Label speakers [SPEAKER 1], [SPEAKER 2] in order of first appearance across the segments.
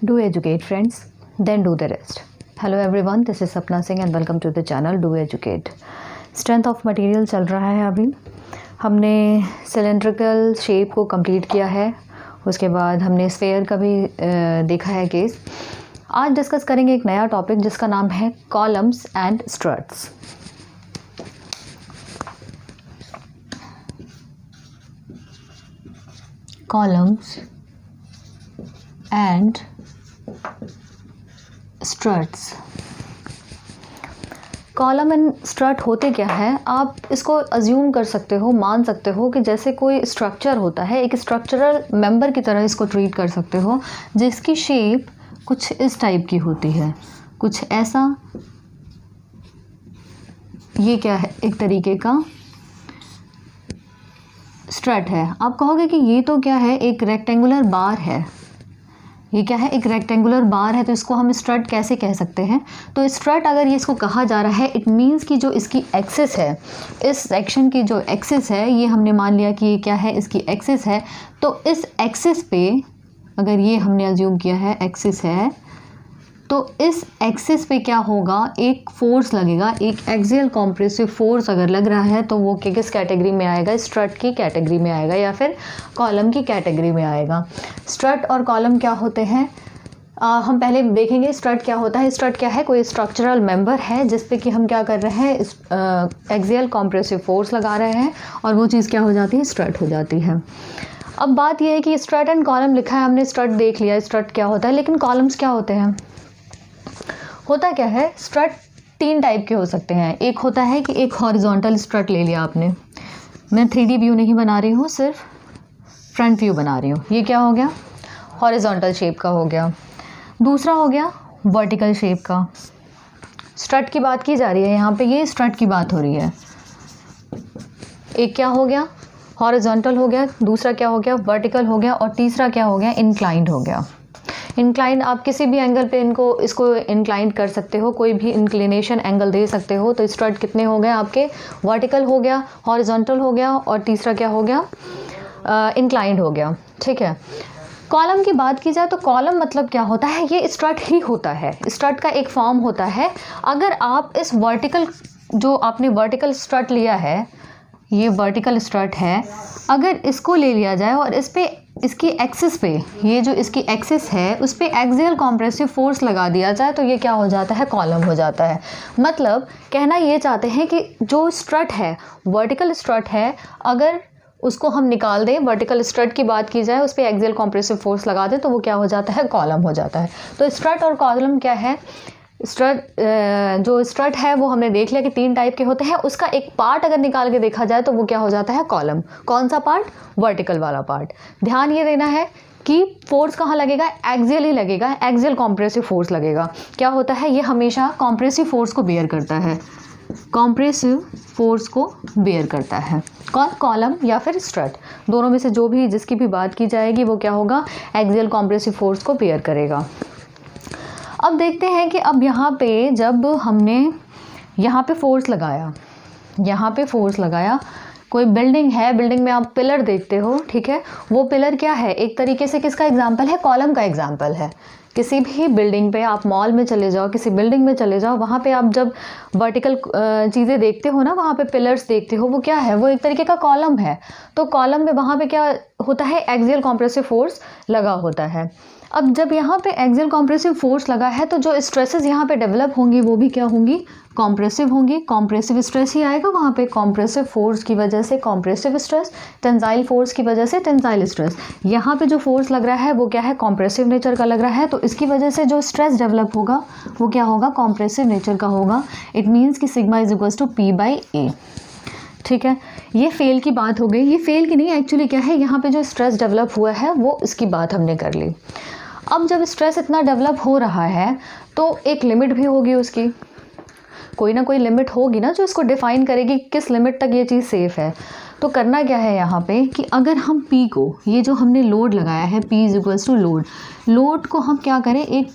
[SPEAKER 1] Do educate friends, then do the rest. Hello everyone, this is Sapna Singh and welcome to the channel Do Educate. Strength of material चल रहा है। अभी हमने cylindrical shape को complete किया है, उसके बाद हमने स्फेयर का भी देखा है केस। आज डिस्कस करेंगे एक नया टॉपिक जिसका नाम है columns and struts. Columns and struts. Column and strut होते क्या है, आप इसको अज्यूम कर सकते हो, मान सकते हो कि जैसे कोई स्ट्रक्चर होता है, एक स्ट्रक्चरल मेंबर की तरह इसको ट्रीट कर सकते हो, जिसकी शेप कुछ इस टाइप की होती है, कुछ ऐसा। ये क्या है, एक तरीके का स्ट्रट है। आप कहोगे कि ये तो क्या है, एक रेक्टेंगुलर बार है। ये क्या है, एक रेक्टेंगुलर बार है, तो इसको हम स्ट्रट कैसे कह सकते हैं? तो स्ट्रट अगर ये इसको कहा जा रहा है, इट मीन्स कि जो इसकी एक्सिस है, इस सेक्शन की जो एक्सिस है, ये हमने मान लिया कि ये क्या है, इसकी एक्सिस है। तो इस एक्सिस पे अगर ये हमने अज्यूम किया है एक्सिस है, तो इस एक्सिस पे क्या होगा, एक फोर्स लगेगा, एक एक्सियल कॉम्प्रेसिव फोर्स अगर लग रहा है तो वो किस कैटेगरी में आएगा, स्ट्रट की कैटेगरी में आएगा या फिर कॉलम की कैटेगरी में आएगा। स्ट्रट और कॉलम क्या होते हैं, हम पहले देखेंगे स्ट्रट क्या होता है। स्ट्रट क्या है, कोई स्ट्रक्चरल मेंबर है जिस पे कि हम क्या कर रहे हैं, एक्सियल कॉम्प्रेसिव फोर्स लगा रहे हैं और वो चीज़ क्या हो जाती है, स्ट्रट हो जाती है। अब बात यह है कि स्ट्रट एंड कॉलम लिखा है, हमने स्ट्रट देख लिया, स्ट्रट क्या होता है, लेकिन कॉलम्स क्या होते हैं। होता क्या है, स्ट्रट तीन टाइप के हो सकते हैं। एक होता है कि एक हॉरिजॉन्टल स्ट्रट ले लिया आपने, मैं 3D व्यू नहीं बना रही हूँ, सिर्फ फ्रंट व्यू बना रही हूँ। ये क्या हो गया, हॉरिजॉन्टल शेप का हो गया। दूसरा हो गया वर्टिकल शेप का। स्ट्रट की बात की जा रही है यहाँ पे, ये स्ट्रट की बात हो रही है। एक क्या हो गया, हॉरिजॉन्टल हो गया, दूसरा क्या हो गया, वर्टिकल हो गया, और तीसरा क्या हो गया, इंक्लाइंड हो गया। इंक्लाइंड आप किसी भी एंगल पे इसको इंक्लाइंड कर सकते हो, कोई भी इंक्लिनेशन एंगल दे सकते हो। तो स्ट्रट कितने हो गए आपके, वर्टिकल हो गया, हॉरिजॉन्टल हो गया, और तीसरा क्या हो गया, इंक्लाइंड हो गया। ठीक है। कॉलम की बात की जाए तो कॉलम मतलब क्या होता है, ये स्ट्रट ही होता है, स्ट्रट का एक फॉर्म होता है। अगर आप इस वर्टिकल, जो आपने वर्टिकल स्ट्रट लिया है, ये वर्टिकल स्ट्रट है, अगर इसको ले लिया जाए और इस पे, इसकी एक्सिस पे, ये जो इसकी एक्सिस है उस पे एक्सियल कॉम्प्रेसिव फोर्स लगा दिया जाए तो ये क्या हो जाता है, कॉलम हो जाता है। मतलब कहना ये चाहते हैं कि जो स्ट्रट है, वर्टिकल स्ट्रट है, अगर उसको हम निकाल दें, वर्टिकल स्ट्रट की बात की जाए, उस पर एक्सियल कॉम्प्रेसिव फोर्स लगा दें तो वो क्या हो जाता है, कॉलम हो जाता है। तो स्ट्रट और कॉलम क्या है, स्ट्रट, जो स्ट्रट है वो हमने देख लिया कि तीन टाइप के होते हैं। उसका एक पार्ट अगर निकाल के देखा जाए तो वो क्या हो जाता है, कॉलम। कौन सा पार्ट, वर्टिकल वाला पार्ट। ध्यान ये देना है कि फोर्स कहाँ लगेगा, एक्सियल ही लगेगा, एक्सियल कॉम्प्रेसिव फोर्स लगेगा। क्या होता है, ये हमेशा कॉम्प्रेसिव फोर्स को बेयर करता है, कॉम्प्रेसिव फोर्स को बेयर करता है। कौन, कॉलम या फिर स्ट्रट, दोनों में से जो भी, जिसकी भी बात की जाएगी वो क्या होगा, एक्सियल कॉम्प्रेसिव फोर्स को बेयर करेगा। अब देखते हैं कि अब यहाँ पे जब हमने यहाँ पे फोर्स लगाया, यहाँ पे फोर्स लगाया, कोई बिल्डिंग है, बिल्डिंग में आप पिलर देखते हो, ठीक है, वो पिलर क्या है, एक तरीके से किसका एग्जाम्पल है, कॉलम का एग्जाम्पल है। किसी भी बिल्डिंग पे, आप मॉल में चले जाओ, किसी बिल्डिंग में चले जाओ, वहाँ पे आप जब वर्टिकल चीज़ें देखते हो ना, वहाँ पे पिलर्स देखते हो, वो क्या है, वो एक तरीके का कॉलम है। तो कॉलम में वहाँ पे क्या होता है, एक्सियल कॉम्प्रेसिव फोर्स लगा होता है। अब जब यहाँ पे एक्सियल कॉम्प्रेसिव फोर्स लगा है तो जो स्ट्रेसेस यहाँ पे डेवलप होंगी वो भी क्या होंगी, कॉम्प्रेसिव होंगी। कॉम्प्रेसिव स्ट्रेस ही आएगा वहाँ पे, कॉम्प्रेसिव फोर्स की वजह से कॉम्प्रेसिव स्ट्रेस, टेंसाइल फोर्स की वजह से टेंसाइल स्ट्रेस। यहाँ पे जो फोर्स लग रहा है वो क्या है, कॉम्प्रेसिव नेचर का लग रहा है, तो इसकी वजह से जो स्ट्रेस डेवलप होगा वो क्या होगा, कॉम्प्रेसिव नेचर का होगा। इट मीन्स कि sigma is equals to P/A। ठीक है, ये फेल की बात हो गई। ये फेल की नहीं, एक्चुअली क्या है, यहाँ पे जो स्ट्रेस डेवलप हुआ है वो इसकी बात हमने कर ली। अब जब स्ट्रेस इतना डेवलप हो रहा है तो एक लिमिट भी होगी उसकी, कोई ना कोई लिमिट होगी ना जो इसको डिफाइन करेगी किस लिमिट तक ये चीज़ सेफ़ है। तो करना क्या है यहाँ पे कि अगर हम P को, ये जो हमने लोड लगाया है, P is equals to load, load को हम क्या करें, एक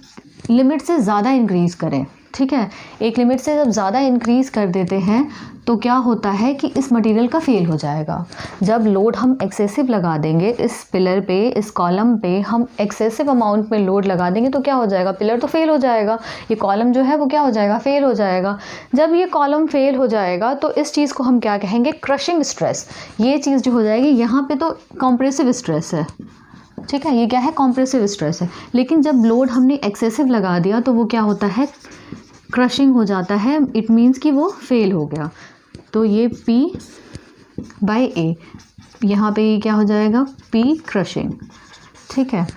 [SPEAKER 1] लिमिट से ज़्यादा इंक्रीज़ करें। ठीक है। एक लिमिट से जब ज़्यादा इंक्रीज़ कर देते हैं तो क्या होता है कि इस मटेरियल का फेल हो जाएगा। जब लोड हम एक्सेसिव लगा देंगे इस पिलर पे, इस कॉलम पे हम एक्सेसिव अमाउंट में लोड लगा देंगे तो क्या हो जाएगा, पिलर तो फेल हो जाएगा, ये कॉलम जो है वो क्या हो जाएगा, फेल हो जाएगा। जब ये कॉलम फेल हो जाएगा तो इस चीज़ को हम क्या कहेंगे, क्रशिंग स्ट्रेस। ये चीज़ जो हो जाएगी, यहाँ पे तो कॉम्प्रेसिव स्ट्रेस है, ठीक है, ये क्या है, कॉम्प्रेसिव स्ट्रेस है। लेकिन जब लोड हमने एक्सेसिव लगा दिया तो वो क्या होता है, क्रशिंग हो जाता है। इट मीन्स कि वो फेल हो गया। तो ये P/A, यहाँ पे ये क्या हो जाएगा, P क्रशिंग, ठीक है।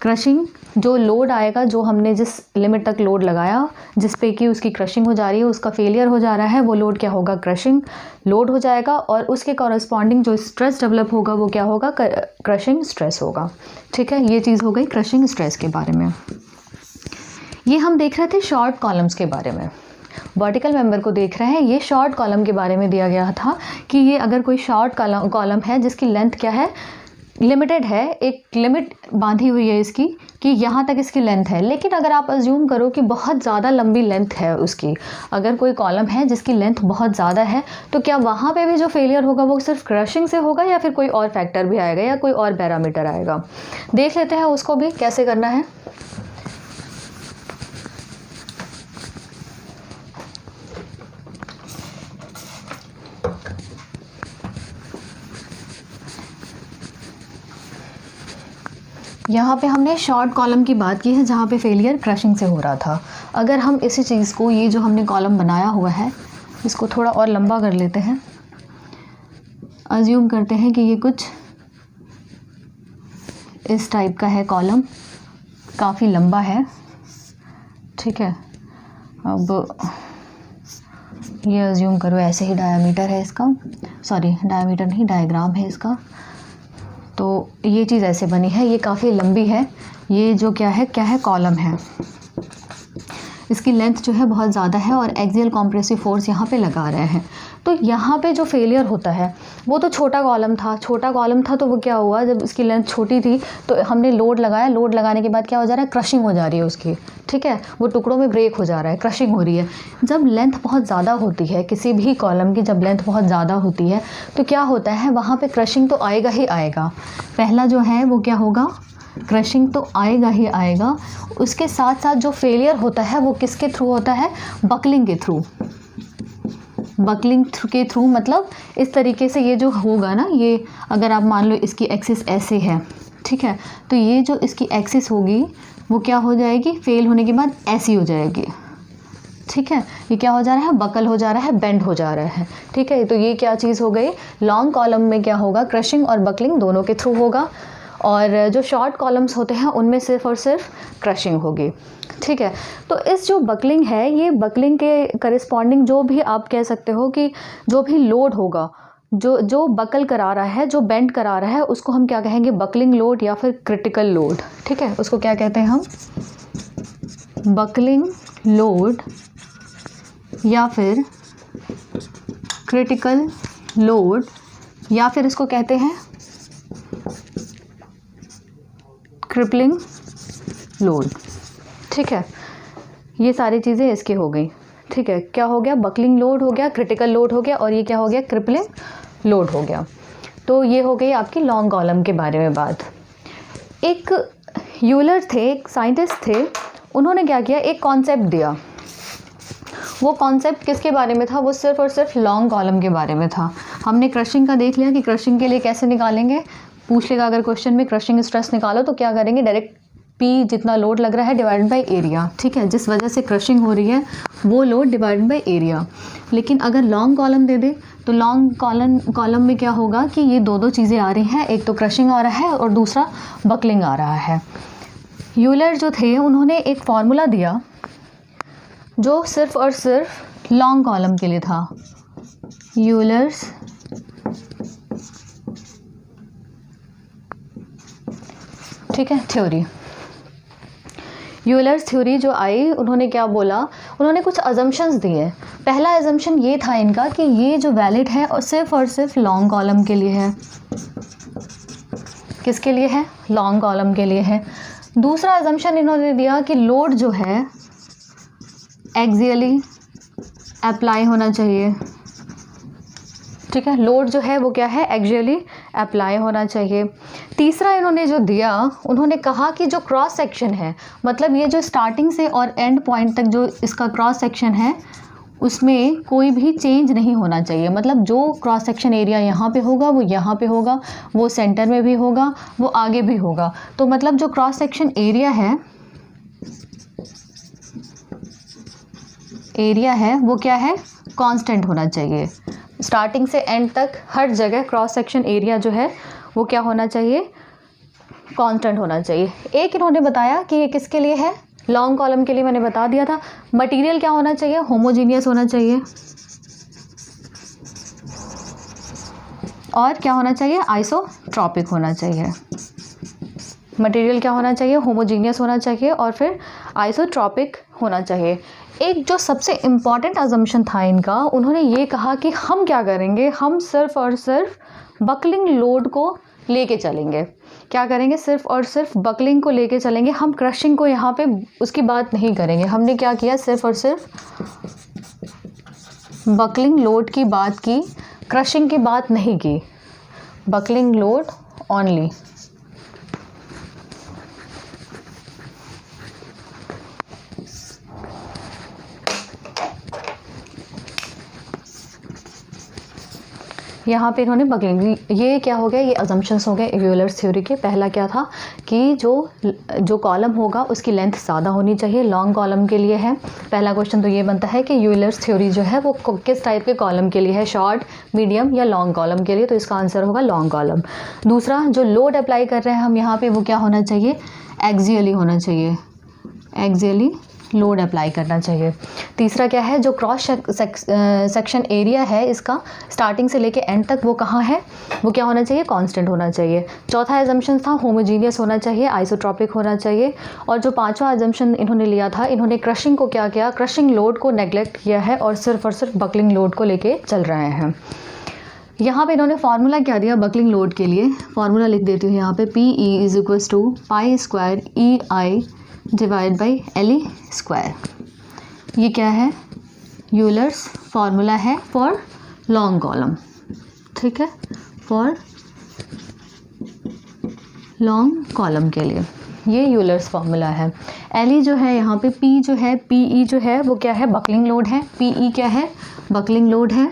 [SPEAKER 1] क्रशिंग, जो लोड आएगा, जो हमने जिस लिमिट तक लोड लगाया जिस पे कि उसकी क्रशिंग हो जा रही है, उसका फेलियर हो जा रहा है, वो लोड क्या होगा, क्रशिंग लोड हो जाएगा। और उसके कॉरस्पॉन्डिंग जो स्ट्रेस डेवलप होगा वो क्या होगा, क्रशिंग स्ट्रेस होगा, ठीक है। ये चीज़ हो गई क्रशिंग स्ट्रेस के बारे में। ये हम देख रहे थे शॉर्ट कॉलम्स के बारे में, वर्टिकल मेंबर को देख रहे हैं। ये शॉर्ट कॉलम के बारे में दिया गया था कि ये अगर कोई शॉर्ट कॉलम है जिसकी लेंथ क्या है, लिमिटेड है, एक लिमिट बांधी हुई है इसकी कि यहाँ तक इसकी लेंथ है। लेकिन अगर आप अज्यूम करो कि बहुत ज़्यादा लंबी लेंथ है उसकी, अगर कोई कॉलम है जिसकी लेंथ बहुत ज़्यादा है, तो क्या वहाँ पे भी जो फेलियर होगा वो सिर्फ क्रशिंग से होगा या फिर कोई और फैक्टर भी आएगा या कोई और पैरामीटर आएगा। देख लेते हैं उसको भी कैसे करना है। यहाँ पे हमने शॉर्ट कॉलम की बात की है जहाँ पे फेलियर क्रशिंग से हो रहा था। अगर हम इसी चीज़ को, ये जो हमने कॉलम बनाया हुआ है, इसको थोड़ा और लंबा कर लेते हैं। अज्यूम करते हैं कि ये कुछ इस टाइप का है कॉलम, काफ़ी लंबा है, ठीक है। अब ये अज्यूम करो ऐसे ही डायमीटर है इसका, सॉरी डायमीटर नहीं, डायग्राम है इसका। तो ये चीज़ ऐसे बनी है, ये काफ़ी लंबी है, ये जो क्या है कॉलम है। इसकी लेंथ जो है बहुत ज़्यादा है और एक्सियल कॉम्प्रेसिव फोर्स यहाँ पे लगा रहे हैं। तो यहाँ पे जो फेलियर होता है वो तो छोटा कॉलम था, तो वो क्या हुआ, जब इसकी लेंथ छोटी थी तो हमने लोड लगाया, लोड लगाने के बाद क्या हो जा रहा है, क्रशिंग हो जा रही है उसकी, ठीक है, वो टुकड़ों में ब्रेक हो जा रहा है, क्रशिंग हो रही है। जब लेंथ बहुत ज़्यादा होती है किसी भी कॉलम की, जब लेंथ बहुत ज़्यादा होती है तो क्या होता है, वहाँ पर क्रशिंग तो आएगा ही आएगा। पहला जो है वो क्या होगा, क्रशिंग तो आएगा ही आएगा। उसके साथ साथ जो फेलियर होता है वो किसके थ्रू होता है, बकलिंग के थ्रू। बकलिंग के थ्रू मतलब इस तरीके से ये जो होगा ना, ये अगर आप मान लो इसकी एक्सिस ऐसे है, ठीक है, तो ये जो इसकी एक्सिस होगी वो क्या हो जाएगी, फेल होने के बाद ऐसी हो जाएगी, ठीक है। ये क्या हो जा रहा है, बकल हो जा रहा है, बेंड हो जा रहा है, ठीक है। तो ये क्या चीज़ हो गई, लॉन्ग कॉलम में क्या होगा, क्रशिंग और बकलिंग दोनों के थ्रू होगा। और जो शॉर्ट कॉलम्स होते हैं उनमें सिर्फ और सिर्फ क्रशिंग होगी, ठीक है। तो इस जो बकलिंग है, ये बकलिंग के करस्पॉन्डिंग जो भी आप कह सकते हो कि जो भी लोड होगा, जो बकल करा रहा है, जो बेंड करा रहा है, उसको हम क्या कहेंगे, बकलिंग लोड या फिर क्रिटिकल लोड, ठीक है। उसको क्या कहते हैं हम, बकलिंग लोड या फिर क्रिटिकल लोड, या फिर इसको कहते हैं क्रिपलिंग लोड, ठीक है। ये सारी चीज़ें इसकी हो गई, ठीक है। क्या हो गया, बकलिंग लोड हो गया, क्रिटिकल लोड हो गया, और ये क्या हो गया, क्रिपलिंग लोड हो गया। तो ये हो गई आपकी लॉन्ग कॉलम के बारे में बात। एक यूलर थे, एक साइंटिस्ट थे, उन्होंने क्या किया, एक कॉन्सेप्ट दिया। वो कॉन्सेप्ट किसके बारे में था, वो सिर्फ और सिर्फ लॉन्ग कॉलम के बारे में था। हमने क्रशिंग का देख लिया कि क्रशिंग के लिए कैसे निकालेंगे, पूछ लेगा अगर क्वेश्चन में क्रशिंग स्ट्रेस निकालो तो क्या करेंगे, डायरेक्ट P जितना लोड लग रहा है डिवाइडेड बाय एरिया, ठीक है, जिस वजह से क्रशिंग हो रही है वो लोड डिवाइडेड बाय एरिया। लेकिन अगर लॉन्ग कॉलम दे दे तो लॉन्ग कॉलम में क्या होगा कि ये दो चीज़ें आ रही हैं, एक तो क्रशिंग आ रहा है और दूसरा बकलिंग आ रहा है। यूलर जो थे उन्होंने एक फार्मूला दिया जो सिर्फ और सिर्फ लॉन्ग कॉलम के लिए था। यूलर्स ठीक है थ्योरी, यूलर्स थ्योरी जो आई, उन्होंने क्या बोला, उन्होंने कुछ अजम्पशंस दिए। पहला अजम्पशन ये था इनका कि ये जो वैलिड है और सिर्फ लॉन्ग कॉलम के लिए है। किसके लिए है, लॉन्ग कॉलम के लिए है। दूसरा अजम्पशन इन्होंने दिया कि लोड जो है एक्सियली अप्लाई होना चाहिए, ठीक है। लोड जो है वो क्या है, एक्सियली अप्लाई होना चाहिए। तीसरा इन्होंने जो दिया, उन्होंने कहा कि जो क्रॉस सेक्शन है, मतलब ये जो स्टार्टिंग से और एंड पॉइंट तक जो इसका क्रॉस सेक्शन है उसमें कोई भी चेंज नहीं होना चाहिए। मतलब जो क्रॉस सेक्शन एरिया यहाँ पे होगा वो यहाँ पे होगा, वो सेंटर में भी होगा, वो आगे भी होगा। तो मतलब जो क्रॉस सेक्शन एरिया है वो क्या है, कांस्टेंट होना चाहिए। स्टार्टिंग से एंड तक हर जगह क्रॉस सेक्शन एरिया जो है वो क्या होना चाहिए, कांस्टेंट होना चाहिए। एक इन्होंने बताया कि ये किसके लिए है, लॉन्ग कॉलम के लिए मैंने बता दिया था। मटेरियल क्या होना चाहिए, होमोजीनियस होना चाहिए, और क्या होना चाहिए, आइसोट्रॉपिक होना चाहिए। मटेरियल क्या होना चाहिए, होमोजीनियस होना चाहिए और फिर आइसोट्रॉपिक होना चाहिए। एक जो सबसे इम्पॉर्टेंट अजम्पशन था इनका, उन्होंने ये कहा कि हम क्या करेंगे, हम सिर्फ और सिर्फ बकलिंग लोड को लेके चलेंगे। क्या करेंगे, सिर्फ और सिर्फ बकलिंग को लेके चलेंगे, हम क्रशिंग को यहाँ पे उसकी बात नहीं करेंगे। हमने क्या किया, सिर्फ और सिर्फ बकलिंग लोड की बात की, क्रशिंग की बात नहीं की, बकलिंग लोड ओनली। यहाँ पे इन्होंने बकलिंग, ये क्या हो गया, ये अजम्पशंस हो गए यूलर्स थ्योरी के। पहला क्या था कि जो कॉलम होगा उसकी लेंथ ज़्यादा होनी चाहिए, लॉन्ग कॉलम के लिए है। पहला क्वेश्चन तो ये बनता है कि यूलर्स थ्योरी जो है वो किस टाइप के कॉलम के लिए है, शॉर्ट, मीडियम या लॉन्ग कॉलम के लिए, तो इसका आंसर होगा लॉन्ग कॉलम। दूसरा, जो लोड अप्लाई कर रहे हैं हम यहाँ पे वो क्या होना चाहिए, एक्सियली होना चाहिए, एक्सियली लोड अप्लाई करना चाहिए। तीसरा क्या है, जो क्रॉस सेक्शन एरिया है इसका स्टार्टिंग से लेके एंड तक वो कहाँ है, वो क्या होना चाहिए, कांस्टेंट होना चाहिए। चौथा एजम्पशन था होमोजीनियस होना चाहिए, आइसोट्रॉपिक होना चाहिए। और जो पांचवा एजम्पशन इन्होंने लिया था, इन्होंने क्रशिंग को क्या किया, क्रशिंग लोड को नेग्लेक्ट किया है और सिर्फ बकलिंग लोड को लेके चल रहे हैं। यहाँ पे इन्होंने फार्मूला क्या दिया बकलिंग लोड के लिए, फार्मूला लिख देती हूँ यहाँ पे, PE is equals to pi square EI divide by LE square. ये क्या है, यूलर्स फार्मूला है फॉर लॉन्ग कॉलम, ठीक है, फॉर लॉन्ग कॉलम के लिए ये यूलर्स फार्मूला है। LE जो है यहाँ पे, P जो है, PE जो है वो क्या है, बकलिंग लोड है, PE क्या है, बकलिंग लोड है,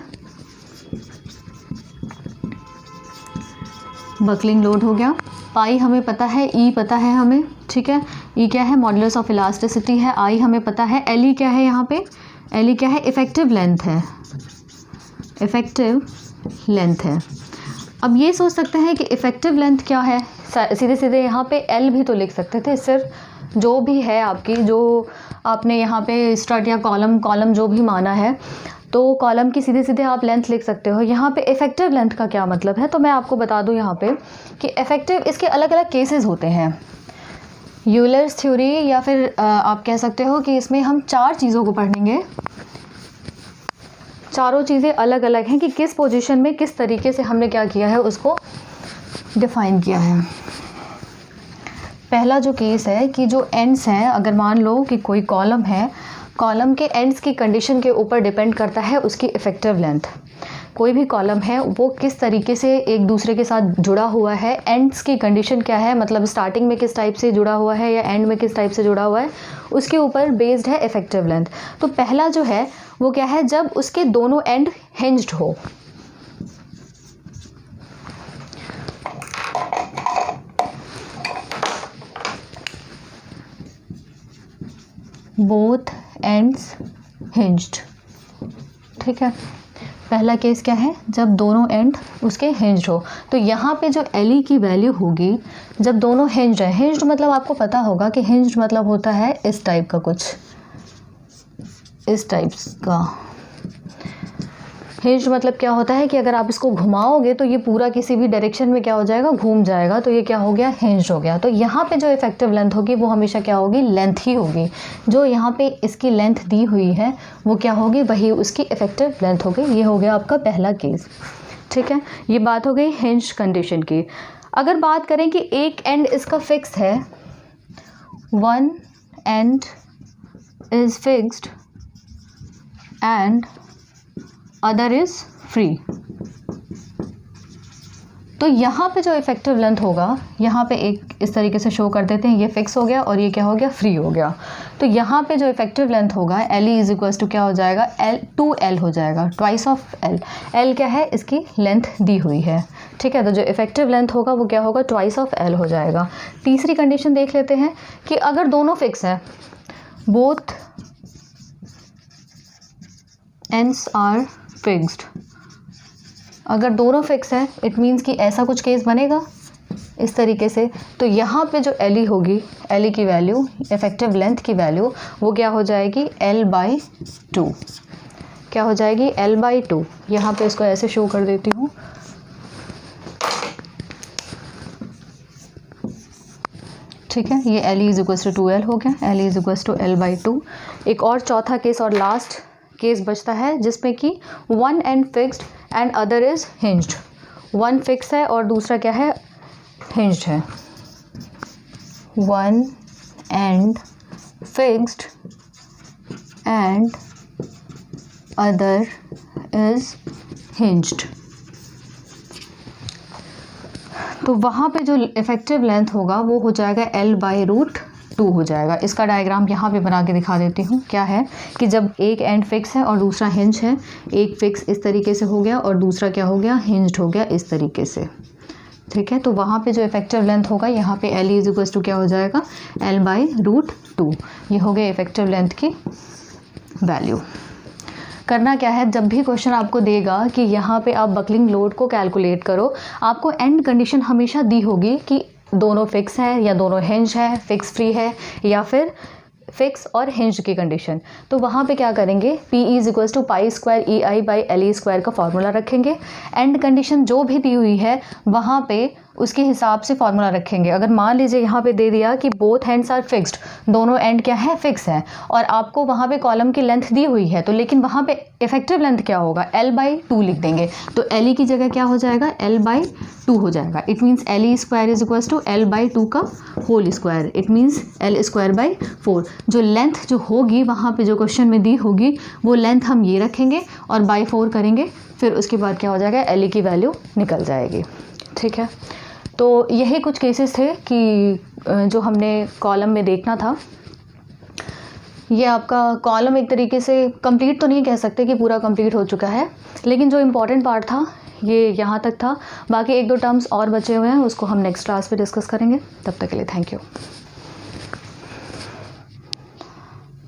[SPEAKER 1] बकलिंग लोड हो गया। पाई हमें पता है, E पता है हमें, ठीक है, E क्या है, मॉडुलस ऑफ इलास्टिसिटी है, I हमें पता है, LE क्या है यहाँ पे, LE क्या है, इफेक्टिव लेंथ है, इफेक्टिव लेंथ है। अब ये सोच सकते हैं कि इफेक्टिव लेंथ क्या है, सीधे सीधे यहाँ पे L भी तो लिख सकते थे, सिर्फ जो भी है आपकी, जो आपने यहाँ पे स्ट्रट या कॉलम जो भी माना है, तो कॉलम की सीधे सीधे आप लेंथ लिख सकते हो। यहाँ पे इफेक्टिव लेंथ का क्या मतलब है, तो मैं आपको बता दूँ यहाँ पे कि इफेक्टिव, इसके अलग अलग केसेस होते हैं यूलर्स थ्योरी, या फिर आप कह सकते हो कि इसमें हम 4 चीज़ों को पढ़ेंगे। चारों चीज़ें अलग अलग हैं कि किस पोजीशन में किस तरीके से हमने क्या किया है उसको डिफाइन किया है। पहला जो केस है कि जो एंड्स हैं, अगर मान लो कि कोई कॉलम है, कॉलम के एंड्स की कंडीशन के ऊपर डिपेंड करता है उसकी इफ़ेक्टिव लेंथ। कोई भी कॉलम है वो किस तरीके से एक दूसरे के साथ जुड़ा हुआ है, एंड्स की कंडीशन क्या है, मतलब स्टार्टिंग में किस टाइप से जुड़ा हुआ है या एंड में किस टाइप से जुड़ा हुआ है, उसके ऊपर बेस्ड है इफ़ेक्टिव लेंथ। तो पहला जो है वो क्या है, जब उसके दोनों एंड हिंज्ड हो। बोथ एंड्स हिंज्ड, ठीक है। पहला केस क्या है, जब दोनों एंड उसके हिंज्ड हो। तो यहाँ पे जो LE की वैल्यू होगी जब दोनों हिंज्ड है, हिंज्ड मतलब आपको पता होगा कि हिंज्ड मतलब होता है इस टाइप का, कुछ इस टाइप का। हिंज्ड मतलब क्या होता है कि अगर आप इसको घुमाओगे तो ये पूरा किसी भी डायरेक्शन में क्या हो जाएगा, घूम जाएगा, तो ये क्या हो गया, हिंज्ड हो गया। तो यहाँ पे जो इफेक्टिव लेंथ होगी वो हमेशा क्या होगी, लेंथ ही होगी। जो यहाँ पे इसकी लेंथ दी हुई है वो क्या होगी, वही उसकी इफेक्टिव लेंथ होगी। ये हो गया आपका पहला केस, ठीक है। ये बात हो गई हिंज्ड कंडीशन की। अगर बात करें कि एक एंड इसका फिक्स है, one and is fixed, and other is free. तो यहाँ पे जो इफेक्टिव लेंथ होगा, यहाँ पे एक इस तरीके से शो कर देते हैं, ये फिक्स हो गया और ये क्या हो गया, फ्री हो गया। तो यहाँ पे जो इफेक्टिव लेंथ होगा L E is equals to क्या हो जाएगा, L हो जाएगा, ट्वाइस ऑफ L क्या है, इसकी लेंथ दी हुई है, ठीक है। तो जो इफेक्टिव लेंथ होगा वो क्या होगा, ट्वाइस ऑफ L हो जाएगा। तीसरी कंडीशन देख लेते हैं कि अगर दोनों फिक्स है, बोथ एंड्स आर फिक्स्ड, अगर दोनों फिक्स है इट मीन्स कि ऐसा कुछ केस बनेगा इस तरीके से। तो यहाँ पे जो एल ई होगी, एल ई की वैल्यू, इफेक्टिव लेंथ की वैल्यू वो क्या हो जाएगी, L/2, क्या हो जाएगी, L/2। यहाँ पे इसको ऐसे शो कर देती हूँ, ठीक है। ये L is equals to 2L हो गया, L is equals to L/2। एक और चौथा केस और लास्ट केस बचता है जिसमें कि one and fixed and other is hinged. One fix है और दूसरा क्या है, हिंज्ड है। One and fixed and other is hinged. तो वहाँ पे जो इफेक्टिव लेंथ होगा वो हो जाएगा L/√2 हो जाएगा। इसका डायग्राम यहाँ पे बना के दिखा देती हूँ। क्या है कि जब एक एंड फिक्स है और दूसरा हिंज है, एक फिक्स इस तरीके से हो गया और दूसरा क्या हो गया, हिंज्ड हो गया इस तरीके से, ठीक है। तो वहाँ पे जो इफेक्टिव लेंथ होगा यहाँ पे L इज इक्वल्स टू क्या हो जाएगा, L/√2। ये हो गया इफेक्टिव लेंथ की वैल्यू। करना क्या है, जब भी क्वेश्चन आपको देगा कि यहाँ पे आप बकलिंग लोड को कैलकुलेट करो, आपको एंड कंडीशन हमेशा दी होगी कि दोनों फिक्स है या दोनों हिंज है, फिक्स फ्री है या फिर फिक्स और हिंज की कंडीशन। तो वहाँ पे क्या करेंगे, P is equals to π² EI/LE² का फॉर्मूला रखेंगे। एंड कंडीशन जो भी दी हुई है वहाँ पे उसके हिसाब से फॉर्मूला रखेंगे। अगर मान लीजिए यहाँ पे दे दिया कि बोथ हैंड्स आर फिक्स्ड, दोनों एंड क्या है, फिक्स है, और आपको वहाँ पे कॉलम की लेंथ दी हुई है, तो लेकिन वहाँ पे इफेक्टिव लेंथ क्या होगा, L/2 लिख देंगे। तो L की जगह क्या हो जाएगा, L/2 हो जाएगा। It means LE² is equals to L/2 का whole square, it means L²/4। जो लेंथ जो होगी वहाँ पे जो क्वेश्चन में दी होगी वो लेंथ हम ये रखेंगे और बाई 4 करेंगे, फिर उसके बाद क्या हो जाएगा, LE की वैल्यू निकल जाएगी, ठीक है। तो यही कुछ केसेस थे कि जो हमने कॉलम में देखना था। ये आपका कॉलम एक तरीके से कंप्लीट तो नहीं कह सकते कि पूरा कंप्लीट हो चुका है, लेकिन जो इम्पोर्टेंट पार्ट था ये यहाँ तक था। बाकी 1-2 टर्म्स और बचे हुए हैं, उसको हम नेक्स्ट क्लास पे डिस्कस करेंगे। तब तक के लिए थैंक यू।